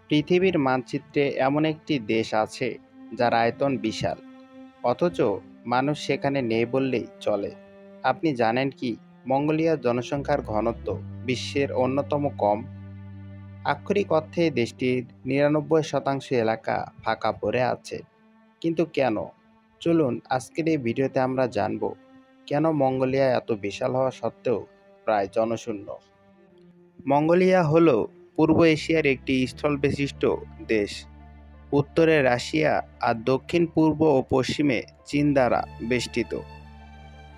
পৃথিবীর মানচিত্রে এমন একটি দেশ আছে যার আয়তন বিশাল, অথচ মানুষ সেখানে নেই বললেই চলে। আপনি জানেন কি, মঙ্গোলিয়ার জনসংখ্যার ঘনত্ব বিশ্বের অন্যতম কম। আক্ষরিক অর্থে দেশটির ৯৯% এলাকা ফাঁকা পড়ে আছে। কিন্তু কেন? চলুন আজকের এই ভিডিওতে আমরা জানব কেন মঙ্গোলিয়া এত বিশাল হওয়া সত্ত্বেও প্রায় জনশূন্য। মঙ্গোলিয়া হল পূর্ব এশিয়ার একটি স্থলবেষ্টিত দেশ। উত্তরে রাশিয়া আর দক্ষিণ পূর্ব ও পশ্চিমে চীন দ্বারা বেষ্টিত।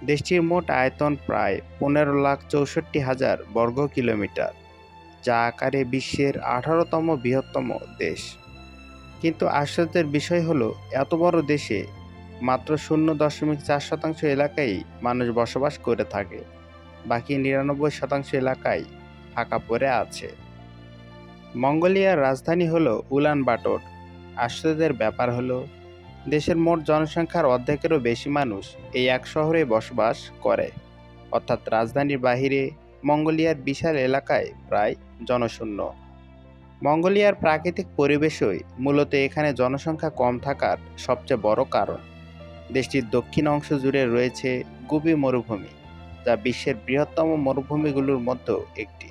দেশটির মোট আয়তন প্রায় ১৫,৬৪,০০০ বর্গ কিলোমিটার, যা আকারে বিশ্বের ১৮তম বৃহত্তম দেশ। কিন্তু আশ্চর্যের বিষয় হলো, এত বড় দেশে মাত্র ০.৪% এলাকায় মানুষ বসবাস করে থাকে। বাকি ৯৯% এলাকায় ফাঁকা পড়ে আছে। মঙ্গোলিয়ার রাজধানী হলো উলানবাটর। আশ্চর্যের ব্যাপার হলো, দেশের মোট জনসংখ্যার অর্ধেকেরও বেশি মানুষ এই এক শহরে বসবাস করে, অর্থাৎ রাজধানীর বাহিরে মঙ্গোলিয়ার বিশাল এলাকায় প্রায় জনশূন্য। মঙ্গোলিয়ার প্রাকৃতিক পরিবেশই মূলত এখানে জনসংখ্যা কম থাকার সবচেয়ে বড় কারণ। দেশটির দক্ষিণ অংশ জুড়ে রয়েছে গোবি মরুভূমি, যা বিশ্বের বৃহত্তম মরুভূমিগুলোর মধ্যে একটি।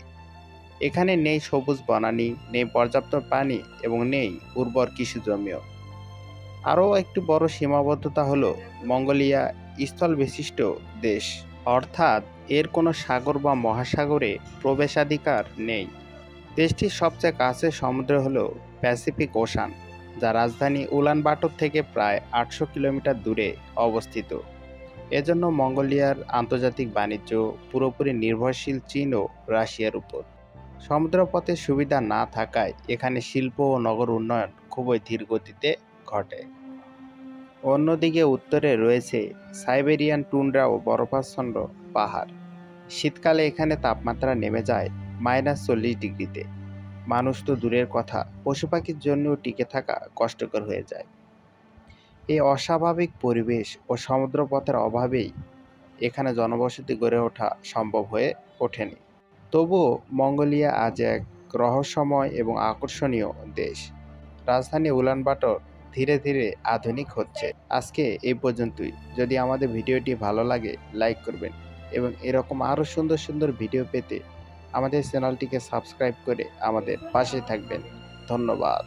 এখানে নেই সবুজ বনানী, নেই পর্যাপ্ত পানি এবং নেই উর্বর কৃষিজমিও। আরও একটি বড় সীমাবদ্ধতা হলো, মঙ্গোলিয়া স্থলবেষ্টিত দেশ, অর্থাৎ এর কোনো সাগর বা মহাসাগরে প্রবেশাধিকার নেই। দেশটির সবচেয়ে কাছের সমুদ্র হলো প্যাসিফিক ওশান, যা রাজধানী উলানবাটর থেকে প্রায় ৮০০ কিলোমিটার দূরে অবস্থিত। এজন্য মঙ্গোলিয়ার আন্তর্জাতিক বাণিজ্য পুরোপুরি নির্ভরশীল চীন ও রাশিয়ার উপর। সমুদ্রপথের সুবিধা না থাকায় এখানে শিল্প ও নগর উন্নয়ন খুবই ধীর গতিতে ঘটে। অন্যদিকে উত্তরে রয়েছে সাইবেরিয়ান টুন্ড্রা ও বরফাচ্ছন্ন পাহাড়। শীতকালে এখানে তাপমাত্রা নেমে যায় -৪০ ডিগ্রিতে। মানুষ তো দূরের কথা, পশু পাখির জন্যও টিকে থাকা কষ্টকর হয়ে যায়। এই অস্বাভাবিক পরিবেশ ও সমুদ্রপথের অভাবেই এখানে জনবসতি গড়ে ওঠা সম্ভব হয়ে ওঠেনি। তবুও মঙ্গোলিয়া আজ এক রহস্যময় এবং আকর্ষণীয় দেশ। রাজধানী উলানবাটর ধীরে ধীরে আধুনিক হচ্ছে। আজকে এই পর্যন্তই। যদি আমাদের ভিডিওটি ভালো লাগে, লাইক করবেন এবং এরকম আরও সুন্দর সুন্দর ভিডিও পেতে আমাদের চ্যানেলটিকে সাবস্ক্রাইব করে আমাদের পাশে থাকবেন। ধন্যবাদ।